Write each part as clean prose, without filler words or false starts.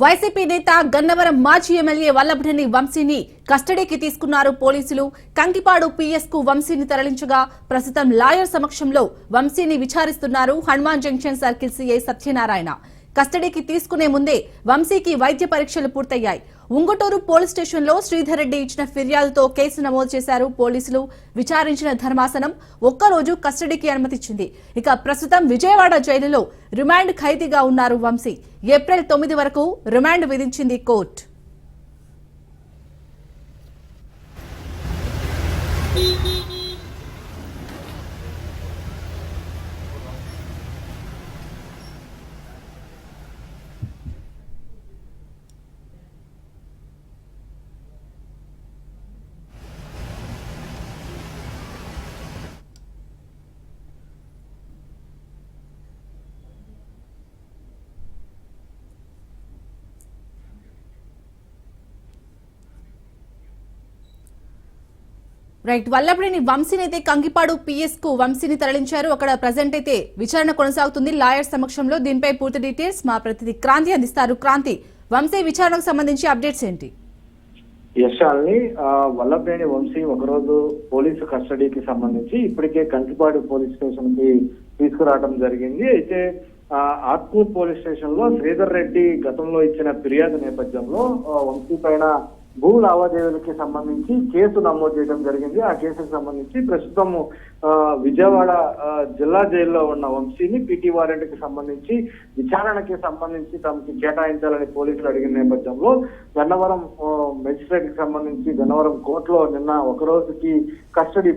YCP నేత గన్నవరం మాజీ MLA Vallabhaneni వంశీని కస్టడీకి తీసుకున్నారు పోలీసులు. కంకిపాడు పీఎస్ కు వంశీని తరలించగా ప్రస్తుతం లాయర్ సమక్షంలో వంశీని విచారిస్తున్నారు Hanuman junction circle CI Satyanarayana. కస్టడీకి తీసుకునే ముందే వంశీకి వైద్య పరీక్షలు పూర్తయ్యాయి. ఉంగుటూరు పోలీస్ స్టేషన్లో శ్రీధర్ రెడ్డి ఇచ్చిన ఫిర్యాదుతో కేసు నమోదు చేశారు పోలీసులు. విచారించిన ధర్మాసనం ఒక్కరోజు కస్టడీకి అనుమతిచ్చింది. ఇక ప్రస్తుతం విజయవాడ జైలులో రిమాండ్ ఖైదీగా ఉన్నారు వంశీ. ఏప్రిల్ 9 వరకు రిమాండ్ విధించింది కోర్టు. రైట్, వల్లభనేని వంశీని అయితే కంకిపాడు పీఎస్ కు వంశీని తరలించారు. అక్కడ ప్రజెంట్ అయితే విచారణ కొనసాగుతుంది లాయర్ సమక్షంలో. దీనిపై పూర్తి డీటెయిల్స్ మా ప్రతినిధి క్రాంతి అందిస్తారు. క్రాంతి, వంశీ విచారణకు సంబంధించి అప్డేట్స్ ఏంటి? యశాల్ని వల్లభనేని వంశీ ఒకరోజు పోలీసు కస్టడీకి సంబంధించి ఇప్పటికే కంకిపాడు పోలీస్ స్టేషన్ కి తీసుకురావడం జరిగింది. అయితే ఆత్మూర్ పోలీస్ స్టేషన్ లో శ్రీధర్ రెడ్డి గతంలో ఇచ్చిన ఫిర్యాదు నేపథ్యంలో వంశీ పైన భూ లావాదేవీలకి సంబంధించి కేసు నమోదు చేయడం జరిగింది. ఆ కేసుకు సంబంధించి ప్రస్తుతం విజయవాడ జిల్లా జైల్లో ఉన్న వంశీని పీటీ వారెంట్ కి సంబంధించి విచారణకి సంబంధించి తమకి కేటాయించాలని పోలీసులు అడిగిన నేపథ్యంలో గన్నవరం మెజిస్ట్రేట్ కి సంబంధించి గన్నవరం కోర్టులో నిన్న ఒక రోజుకి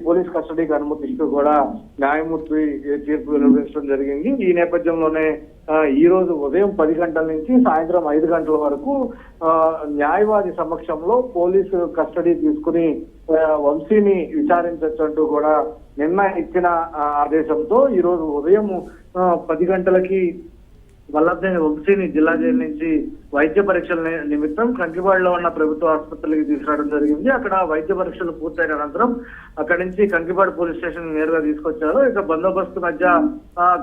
పోలీస్ కస్టడీకి అనుమతిస్తూ కూడా న్యాయమూర్తి తీర్పు వెలువరించడం జరిగింది. ఈ నేపథ్యంలోనే ఈ రోజు ఉదయం 10 గంటల నుంచి సాయంత్రం 5 గంటల వరకు న్యాయవాది సమక్షంలో పోలీసు కస్టడీ తీసుకుని వంశీని విచారించొచ్చంటూ కూడా నిన్న ఇచ్చిన ఆదేశంతో ఈ రోజు ఉదయం 10 గంటలకి వల్లభనేని వంశీని జిల్లా జైలు నుంచి వైద్య పరీక్షల నిమిత్తం కంకిపాడులో ఉన్న ప్రభుత్వ ఆసుపత్రికి తీసుకురావడం జరిగింది. అక్కడ వైద్య పరీక్షలు పూర్తయిన అనంతరం అక్కడి నుంచి కంకిపాడు పోలీస్ స్టేషన్ నేరుగా తీసుకొచ్చారు. ఇక బందోబస్తు మధ్య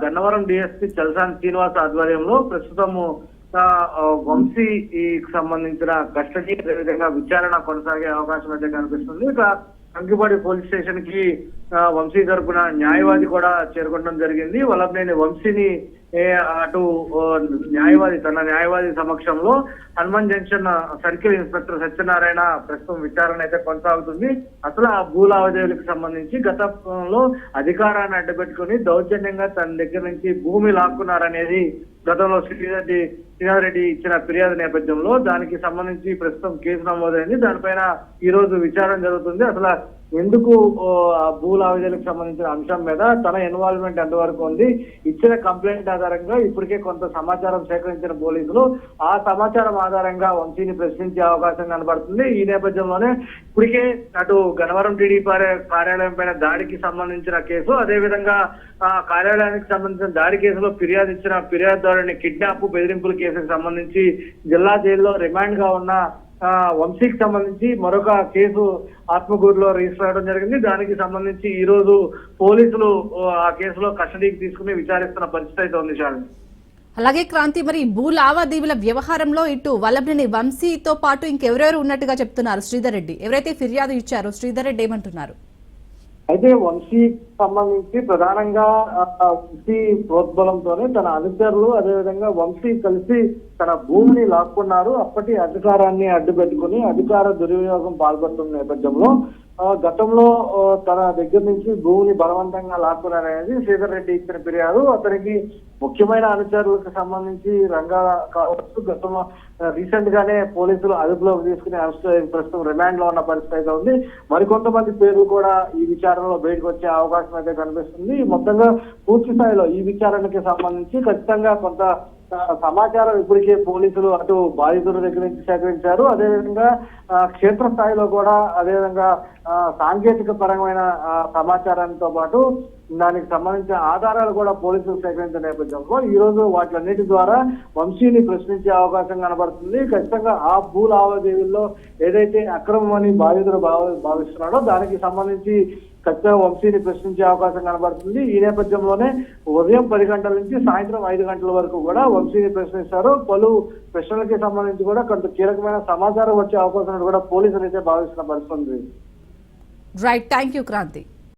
గన్నవరం డిఎస్పీ చలసాని శ్రీనివాస్ ఆధ్వర్యంలో ప్రస్తుతము వంశీకి సంబంధించిన కస్టడీ అదేవిధంగా విచారణ కొనసాగే అవకాశం అయితే కనిపిస్తుంది. ఇక కంకిపాడు పోలీస్ స్టేషన్ కి వంశీ తరపున న్యాయవాది కూడా చేరుకోవడం జరిగింది. వల్లభనేని వంశీని అటు తన న్యాయవాది సమక్షంలో Hanuman junction circle inspector Satyanarayana ప్రస్తుతం విచారణ అయితే కొనసాగుతుంది. అసలు ఆ భూ లావాదేవీలకు సంబంధించి గతంలో అధికారాన్ని అడ్డుపెట్టుకుని దౌర్జన్యంగా తన దగ్గర నుంచి భూమి లాక్కున్నారనేది గతంలో శ్రీధర్ రెడ్డి ఇచ్చిన ఫిర్యాదు నేపథ్యంలో దానికి సంబంధించి ప్రస్తుతం కేసు నమోదైంది. దానిపైన ఈ రోజు విచారణ జరుగుతుంది. అసలు ఎందుకు భూ లావాదేవీలకు సంబంధించిన అంశం మీద తన ఇన్వాల్వ్మెంట్ ఎంతవరకు ఉంది, ఇచ్చిన కంప్లైంట్ ఆధారంగా ఇప్పటికే కొంత సమాచారం సేకరించిన పోలీసులు ఆ సమాచారం ఆధారంగా వంశీని ప్రశ్నించే అవకాశం కనబడుతుంది. ఈ నేపథ్యంలోనే ఇప్పటికే అటు గన్నవరం టీడీపీ కార్యాలయం పైన దాడికి సంబంధించిన కేసు, అదేవిధంగా కార్యాలయానికి సంబంధించిన దాడి కేసులో ఫిర్యాదుదారుని కిడ్నాప్ బెదిరింపుల కేసుకు సంబంధించి జిల్లా జైల్లో రిమాండ్ గా ఉన్న వంశీకి సంబంధించి మరొక కేసు ఆత్మకూరులో రిజిస్టర్ అవడం జరిగింది. దానికి సంబంధించి ఈ రోజు పోలీసులు ఆ కేసులో కస్టడీకి తీసుకుని విచారిస్తున్న పరిస్థితి అయితే ఉంది. అలాగే క్రాంతి, మరి భూ లావాదేవీల వ్యవహారంలో ఇటు వల్లభనేని వంశీతో పాటు ఇంకెవరెవరు ఉన్నట్టుగా చెప్తున్నారు శ్రీధర్ రెడ్డి? ఎవరైతే ఫిర్యాదు ఇచ్చారో శ్రీధర్ రెడ్డి ఏమంటున్నారు? అయితే వంశీకి సంబంధించి ప్రధానంగా వంశీ ప్రోద్బలంతోనే తన అనుచరులు అదేవిధంగా వంశీ కలిసి తన భూమిని లాక్కున్నారు. అప్పటి అధికారాన్ని అడ్డుపెట్టుకుని అధికార దుర్వినియోగం పాల్పడుతున్న నేపథ్యంలో గతంలో తన దగ్గర నుంచి భూమిని బలవంతంగా లాక్కున్నారనేది శ్రీధర్ రెడ్డి ఇచ్చిన ఫిర్యాదు. అతనికి ముఖ్యమైన అనుచరులకు సంబంధించి రంగాల కావచ్చు గతంలో రీసెంట్ గానే పోలీసులు అదుపులోకి తీసుకుని ప్రస్తుతం రిమాండ్ లో ఉన్న పరిస్థితి అయితే ఉంది. మరికొంతమంది పేర్లు కూడా ఈ విచారణలో బయటకు వచ్చే అవకాశం అయితే కనిపిస్తుంది. మొత్తంగా పూర్తి స్థాయిలో ఈ విచారణకి సంబంధించి ఖచ్చితంగా కొంత సమాచారం ఇప్పటికే పోలీసులు అటు బాధితుల దగ్గర నుంచి సేకరించారు. అదేవిధంగా క్షేత్రస్థాయిలో కూడా అదేవిధంగా సాంకేతిక పరమైన సమాచారంతో పాటు దానికి సంబంధించిన ఆధారాలు కూడా పోలీసులు సేకరించిన నేపథ్యంలో ఈ రోజు వాటిలన్నిటి ద్వారా వంశీని ప్రశ్నించే అవకాశం కనబడుతుంది. ఖచ్చితంగా ఆ భూ లావాదేవీల్లో ఏదైతే అక్రమమని బాధితుడు భావిస్తున్నాడో దానికి సంబంధించి ఖచ్చితంగా వంశీని ప్రశ్నించే అవకాశం కనబడుతుంది. ఈ నేపథ్యంలోనే ఉదయం 10 గంటల నుంచి సాయంత్రం 5 గంటల వరకు కూడా వంశీని ప్రశ్నిస్తారు. పలు ప్రశ్నలకి సంబంధించి కూడా కొంత కీలకమైన సమాచారం వచ్చే అవకాశం కూడా పోలీసులు అయితే భావిస్తున్న పరిస్థితి ఉంది. Right, thank you Kranti.